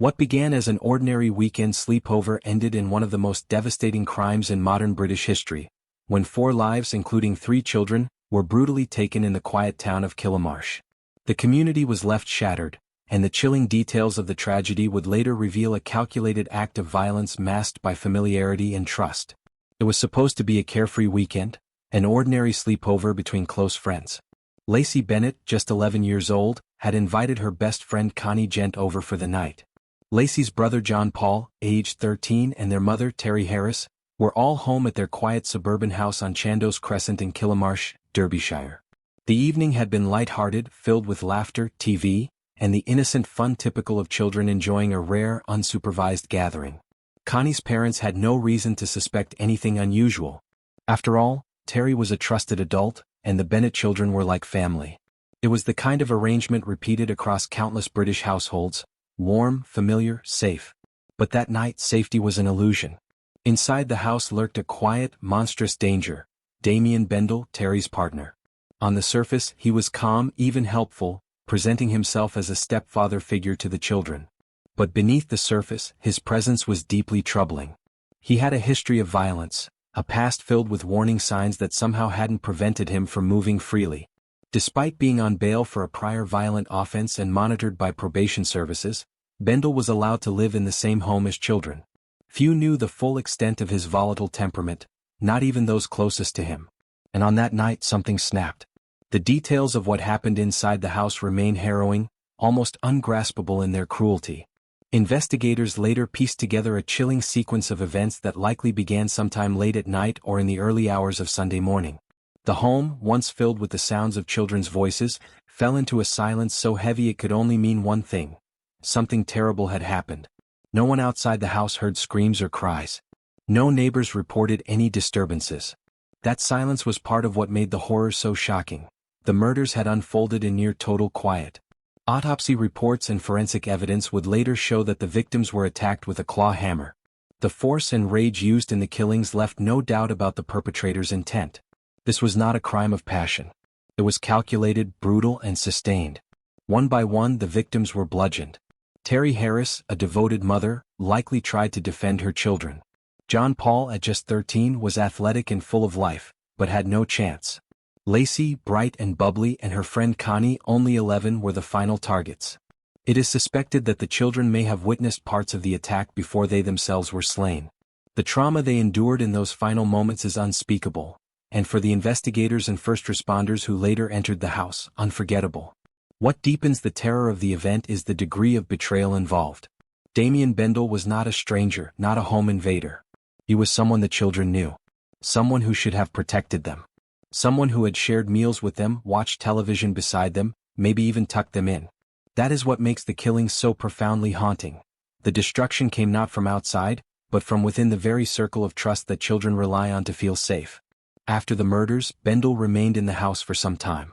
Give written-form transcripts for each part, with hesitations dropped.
What began as an ordinary weekend sleepover ended in one of the most devastating crimes in modern British history, when 4 lives, including 3 children, were brutally taken in the quiet town of Killamarsh. The community was left shattered, and the chilling details of the tragedy would later reveal a calculated act of violence masked by familiarity and trust. It was supposed to be a carefree weekend, an ordinary sleepover between close friends. Lacey Bennett, just 11 years old, had invited her best friend Connie Gent over for the night. Lacey's brother John Paul, aged 13, and their mother Terry Harris, were all home at their quiet suburban house on Chandos Crescent in Killamarsh, Derbyshire. The evening had been light-hearted, filled with laughter, TV, and the innocent fun typical of children enjoying a rare, unsupervised gathering. Connie's parents had no reason to suspect anything unusual. After all, Terry was a trusted adult, and the Bennett children were like family. It was the kind of arrangement repeated across countless British households: warm, familiar, safe. But that night safety was an illusion. Inside the house lurked a quiet, monstrous danger: Damien Bendall, Terry's partner. On the surface, he was calm, even helpful, presenting himself as a stepfather figure to the children. But beneath the surface, his presence was deeply troubling. He had a history of violence, a past filled with warning signs that somehow hadn't prevented him from moving freely. Despite being on bail for a prior violent offense and monitored by probation services, Bendall was allowed to live in the same home as children. Few knew the full extent of his volatile temperament, not even those closest to him. And on that night something snapped. The details of what happened inside the house remain harrowing, almost ungraspable in their cruelty. Investigators later pieced together a chilling sequence of events that likely began sometime late at night or in the early hours of Sunday morning. The home, once filled with the sounds of children's voices, fell into a silence so heavy it could only mean one thing: something terrible had happened. No one outside the house heard screams or cries. No neighbors reported any disturbances. That silence was part of what made the horror so shocking. The murders had unfolded in near total quiet. Autopsy reports and forensic evidence would later show that the victims were attacked with a claw hammer. The force and rage used in the killings left no doubt about the perpetrator's intent. This was not a crime of passion. It was calculated, brutal, and sustained. One by one, the victims were bludgeoned. Terry Harris, a devoted mother, likely tried to defend her children. John Paul, at just 13, was athletic and full of life, but had no chance. Lacey, bright and bubbly, and her friend Connie, only 11, were the final targets. It is suspected that the children may have witnessed parts of the attack before they themselves were slain. The trauma they endured in those final moments is unspeakable, and for the investigators and first responders who later entered the house, unforgettable. What deepens the terror of the event is the degree of betrayal involved. Damien Bendall was not a stranger, not a home invader. He was someone the children knew. Someone who should have protected them. Someone who had shared meals with them, watched television beside them, maybe even tucked them in. That is what makes the killings so profoundly haunting. The destruction came not from outside, but from within the very circle of trust that children rely on to feel safe. After the murders, Bendall remained in the house for some time.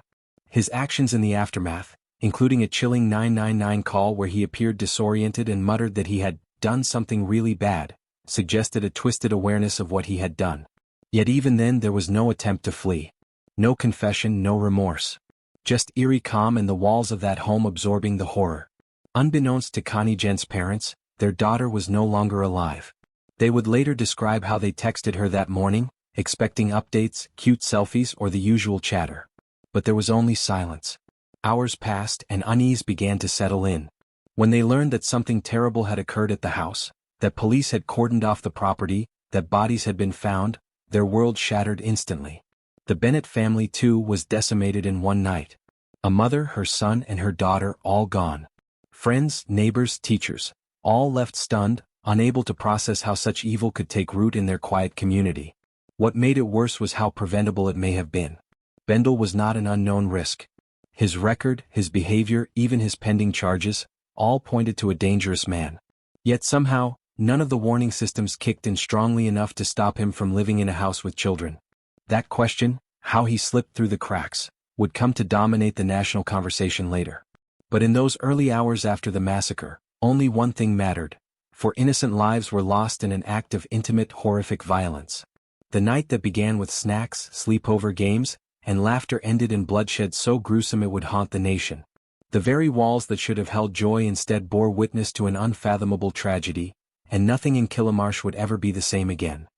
His actions in the aftermath, including a chilling 999 call where he appeared disoriented and muttered that he had done something really bad, suggested a twisted awareness of what he had done. Yet even then there was no attempt to flee. No confession, no remorse. Just eerie calm and the walls of that home absorbing the horror. Unbeknownst to Connie Gent's parents, their daughter was no longer alive. They would later describe how they texted her that morning, expecting updates, cute selfies, or the usual chatter. But there was only silence. Hours passed and unease began to settle in. When they learned that something terrible had occurred at the house, that police had cordoned off the property, that bodies had been found, their world shattered instantly. The Bennett family, too, was decimated in one night. A mother, her son, and her daughter, all gone. Friends, neighbors, teachers, all left stunned, unable to process how such evil could take root in their quiet community. What made it worse was how preventable it may have been. Bendall was not an unknown risk. His record, his behavior, even his pending charges, all pointed to a dangerous man. Yet somehow, none of the warning systems kicked in strongly enough to stop him from living in a house with children. That question, how he slipped through the cracks, would come to dominate the national conversation later. But in those early hours after the massacre, only one thing mattered: for innocent lives were lost in an act of intimate, horrific violence. The night that began with snacks, sleepover games, and laughter ended in bloodshed so gruesome it would haunt the nation. The very walls that should have held joy instead bore witness to an unfathomable tragedy, and nothing in Killamarsh would ever be the same again.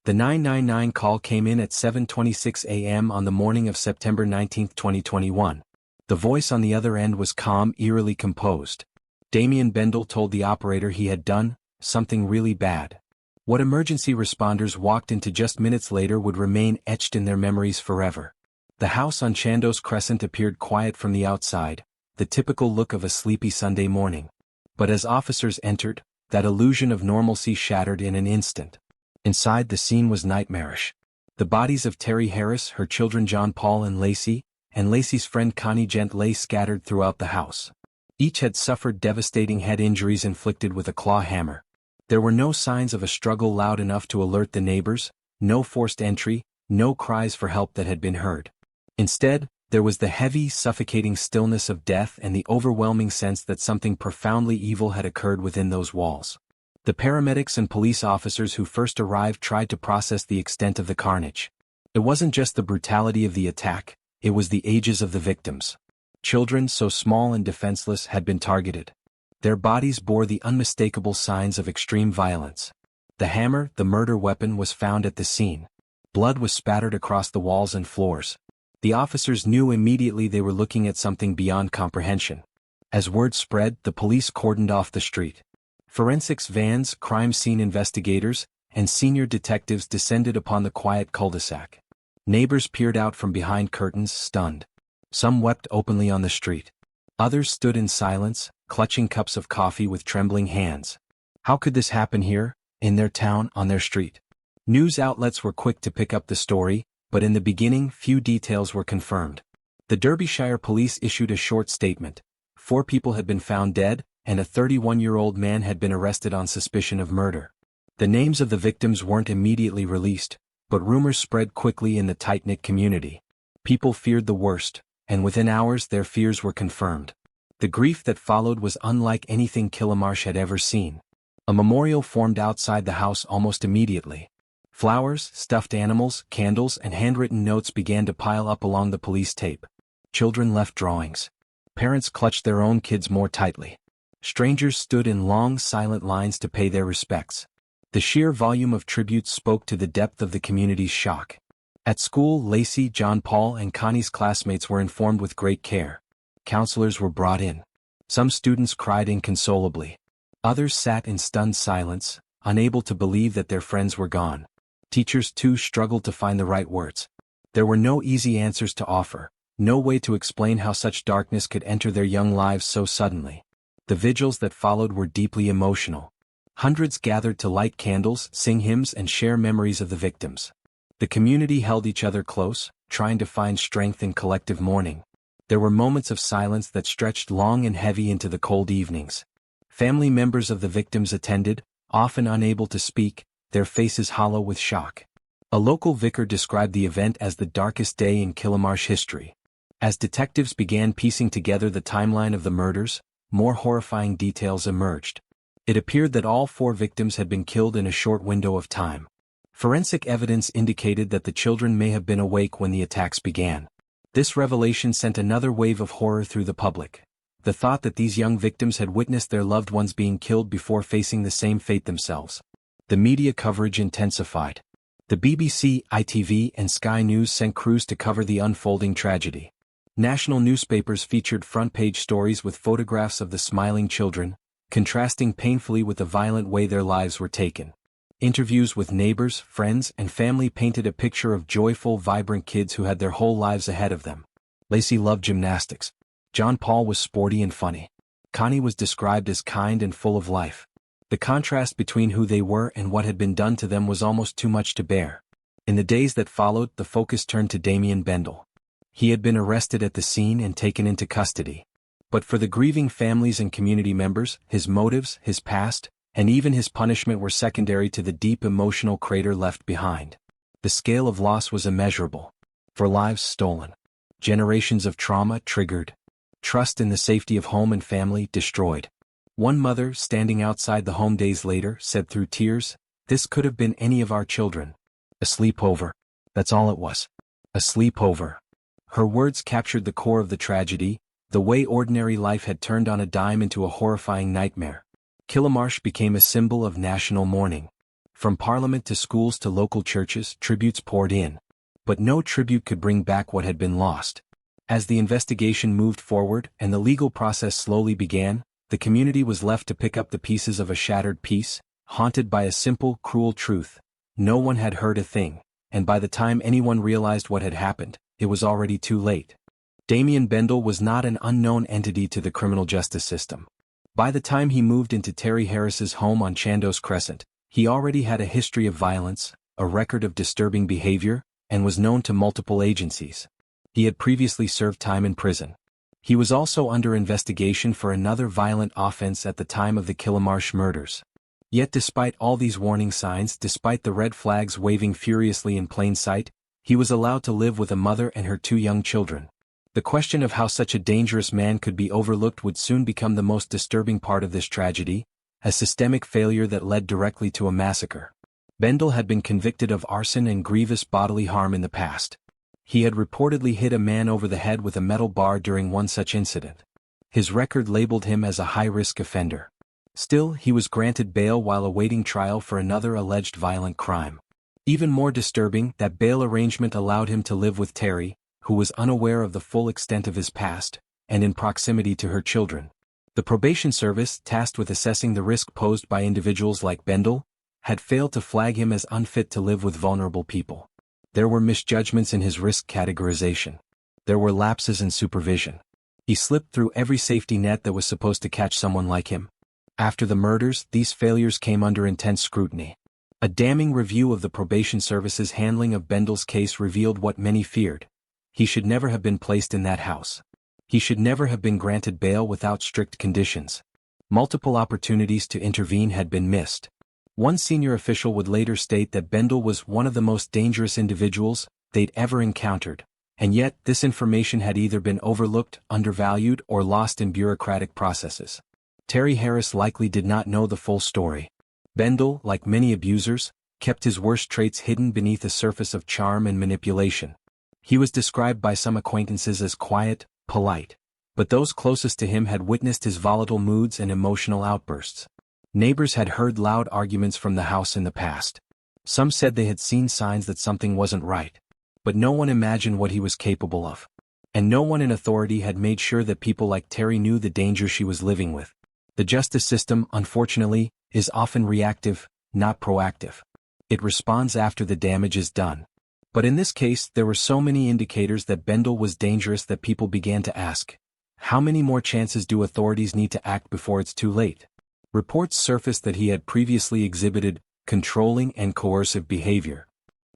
The 999 call came in at 7:26 a.m. on the morning of September 19, 2021. The voice on the other end was calm, eerily composed. Damien Bendall told the operator he had done something really bad. What emergency responders walked into just minutes later would remain etched in their memories forever. The house on Chandos Crescent appeared quiet from the outside, the typical look of a sleepy Sunday morning. But as officers entered, that illusion of normalcy shattered in an instant. Inside, the scene was nightmarish. The bodies of Terry Harris, her children John Paul and Lacey, and Lacey's friend Connie Gent lay scattered throughout the house. Each had suffered devastating head injuries inflicted with a claw hammer. There were no signs of a struggle loud enough to alert the neighbors, no forced entry, no cries for help that had been heard. Instead, there was the heavy, suffocating stillness of death and the overwhelming sense that something profoundly evil had occurred within those walls. The paramedics and police officers who first arrived tried to process the extent of the carnage. It wasn't just the brutality of the attack, it was the ages of the victims. Children so small and defenseless had been targeted. Their bodies bore the unmistakable signs of extreme violence. The hammer, the murder weapon, was found at the scene. Blood was spattered across the walls and floors. The officers knew immediately they were looking at something beyond comprehension. As word spread, the police cordoned off the street. Forensics vans, crime scene investigators, and senior detectives descended upon the quiet cul-de-sac. Neighbors peered out from behind curtains, stunned. Some wept openly on the street. Others stood in silence, clutching cups of coffee with trembling hands. How could this happen here, in their town, on their street? News outlets were quick to pick up the story, but in the beginning, few details were confirmed. The Derbyshire police issued a short statement. 4 people had been found dead, and a 31-year-old man had been arrested on suspicion of murder. The names of the victims weren't immediately released, but rumors spread quickly in the tight-knit community. People feared the worst, and within hours their fears were confirmed. The grief that followed was unlike anything Killamarsh had ever seen. A memorial formed outside the house almost immediately. Flowers, stuffed animals, candles, and handwritten notes began to pile up along the police tape. Children left drawings. Parents clutched their own kids more tightly. Strangers stood in long, silent lines to pay their respects. The sheer volume of tributes spoke to the depth of the community's shock. At school, Lacey, John Paul, and Connie's classmates were informed with great care. Counselors were brought in. Some students cried inconsolably. Others sat in stunned silence, unable to believe that their friends were gone. Teachers, too, struggled to find the right words. There were no easy answers to offer, no way to explain how such darkness could enter their young lives so suddenly. The vigils that followed were deeply emotional. Hundreds gathered to light candles, sing hymns, and share memories of the victims. The community held each other close, trying to find strength in collective mourning. There were moments of silence that stretched long and heavy into the cold evenings. Family members of the victims attended, often unable to speak, their faces hollow with shock. A local vicar described the event as the darkest day in Killamarsh history. As detectives began piecing together the timeline of the murders, more horrifying details emerged. It appeared that all 4 victims had been killed in a short window of time. Forensic evidence indicated that the children may have been awake when the attacks began. This revelation sent another wave of horror through the public. The thought that these young victims had witnessed their loved ones being killed before facing the same fate themselves. The media coverage intensified. The BBC, ITV, and Sky News sent crews to cover the unfolding tragedy. National newspapers featured front-page stories with photographs of the smiling children, contrasting painfully with the violent way their lives were taken. Interviews with neighbors, friends, and family painted a picture of joyful, vibrant kids who had their whole lives ahead of them. Lacey loved gymnastics. John Paul was sporty and funny. Connie was described as kind and full of life. The contrast between who they were and what had been done to them was almost too much to bear. In the days that followed, the focus turned to Damien Bendall. He had been arrested at the scene and taken into custody. But for the grieving families and community members, his motives, his past, and even his punishment were secondary to the deep emotional crater left behind. The scale of loss was immeasurable. 4 lives stolen. Generations of trauma triggered. Trust in the safety of home and family destroyed. One mother, standing outside the home days later, said through tears, "This could have been any of our children. A sleepover. That's all it was. A sleepover." Her words captured the core of the tragedy, The way ordinary life had turned on a dime into a horrifying nightmare. Killamarsh became a symbol of national mourning. From parliament to schools to local churches, tributes poured in. But no tribute could bring back what had been lost. As the investigation moved forward and the legal process slowly began, the community was left to pick up the pieces of a shattered piece, haunted by a simple, cruel truth. No one had heard a thing, and by the time anyone realized what had happened, it was already too late. Damien Bendall was not an unknown entity to the criminal justice system. By the time he moved into Terry Harris's home on Chandos Crescent, he already had a history of violence, a record of disturbing behavior, and was known to multiple agencies. He had previously served time in prison. He was also under investigation for another violent offense at the time of the Killamarsh murders. Yet despite all these warning signs, despite the red flags waving furiously in plain sight, he was allowed to live with a mother and her 2 young children. The question of how such a dangerous man could be overlooked would soon become the most disturbing part of this tragedy, a systemic failure that led directly to a massacre. Bendall had been convicted of arson and grievous bodily harm in the past. He had reportedly hit a man over the head with a metal bar during one such incident. His record labeled him as a high-risk offender. Still, he was granted bail while awaiting trial for another alleged violent crime. Even more disturbing, that bail arrangement allowed him to live with Terry, who was unaware of the full extent of his past, and in proximity to her children. The probation service, tasked with assessing the risk posed by individuals like Bendall, had failed to flag him as unfit to live with vulnerable people. There were misjudgments in his risk categorization. There were lapses in supervision. He slipped through every safety net that was supposed to catch someone like him. After the murders, these failures came under intense scrutiny. A damning review of the probation service's handling of Bendall's case revealed what many feared. He should never have been placed in that house. He should never have been granted bail without strict conditions. Multiple opportunities to intervene had been missed. One senior official would later state that Bendall was one of the most dangerous individuals they'd ever encountered, and yet this information had either been overlooked, undervalued, or lost in bureaucratic processes. Terry Harris likely did not know the full story. Bendall, like many abusers, kept his worst traits hidden beneath a surface of charm and manipulation. He was described by some acquaintances as quiet, polite, but those closest to him had witnessed his volatile moods and emotional outbursts. Neighbors had heard loud arguments from the house in the past. Some said they had seen signs that something wasn't right. But no one imagined what he was capable of. And no one in authority had made sure that people like Terry knew the danger she was living with. The justice system, unfortunately, is often reactive, not proactive. It responds after the damage is done. But in this case, there were so many indicators that Bendall was dangerous that people began to ask, how many more chances do authorities need to act before it's too late? Reports surfaced that he had previously exhibited controlling and coercive behavior.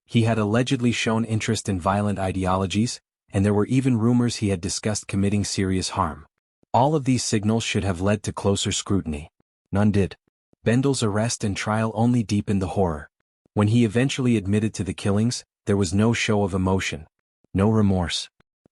He had allegedly shown interest in violent ideologies, and there were even rumors he had discussed committing serious harm. All of these signals should have led to closer scrutiny. None did. Bendall's arrest and trial only deepened the horror. When he eventually admitted to the killings, there was no show of emotion. No remorse.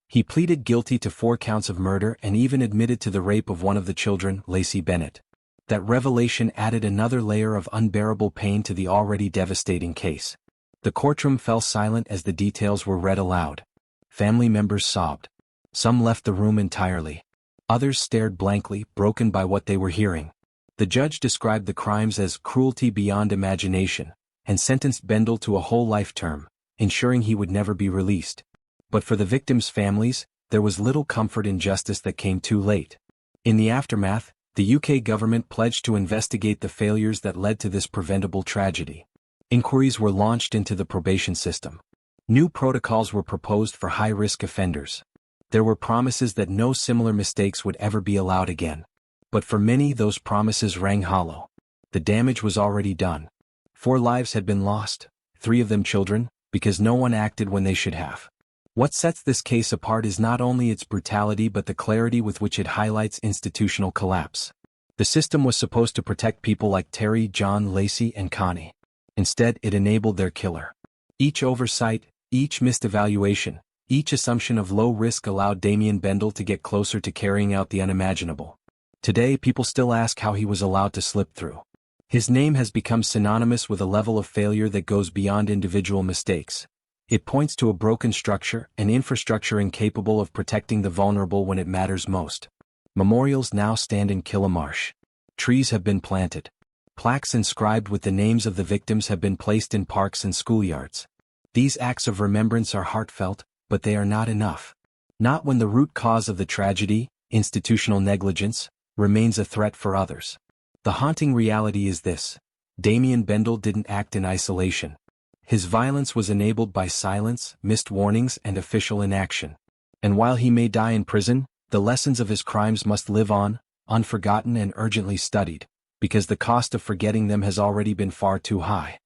He pleaded guilty to 4 counts of murder and even admitted to the rape of one of the children, Lacey Bennett. That revelation added another layer of unbearable pain to the already devastating case. The courtroom fell silent as the details were read aloud. Family members sobbed. Some left the room entirely. Others stared blankly, broken by what they were hearing. The judge described the crimes as cruelty beyond imagination, and sentenced Bendall to a whole life term, ensuring he would never be released. But for the victims' families, there was little comfort in justice that came too late. In the aftermath, the UK government pledged to investigate the failures that led to this preventable tragedy. Inquiries were launched into the probation system. New protocols were proposed for high-risk offenders. There were promises that no similar mistakes would ever be allowed again. But for many, those promises rang hollow. The damage was already done. 4 lives had been lost, 3 of them children, because no one acted when they should have. What sets this case apart is not only its brutality but the clarity with which it highlights institutional collapse. The system was supposed to protect people like Terry, John, Lacey, and Connie. Instead, it enabled their killer. Each oversight, each missed evaluation, each assumption of low risk allowed Damien Bendall to get closer to carrying out the unimaginable. Today, people still ask how he was allowed to slip through. His name has become synonymous with a level of failure that goes beyond individual mistakes. It points to a broken structure, an infrastructure incapable of protecting the vulnerable when it matters most. Memorials now stand in Killamarsh. Trees have been planted. Plaques inscribed with the names of the victims have been placed in parks and schoolyards. These acts of remembrance are heartfelt, but they are not enough. Not when the root cause of the tragedy, institutional negligence, remains a threat for others. The haunting reality is this: Damien Bendall didn't act in isolation. His violence was enabled by silence, missed warnings, and official inaction. And while he may die in prison, the lessons of his crimes must live on, unforgotten and urgently studied, because the cost of forgetting them has already been far too high.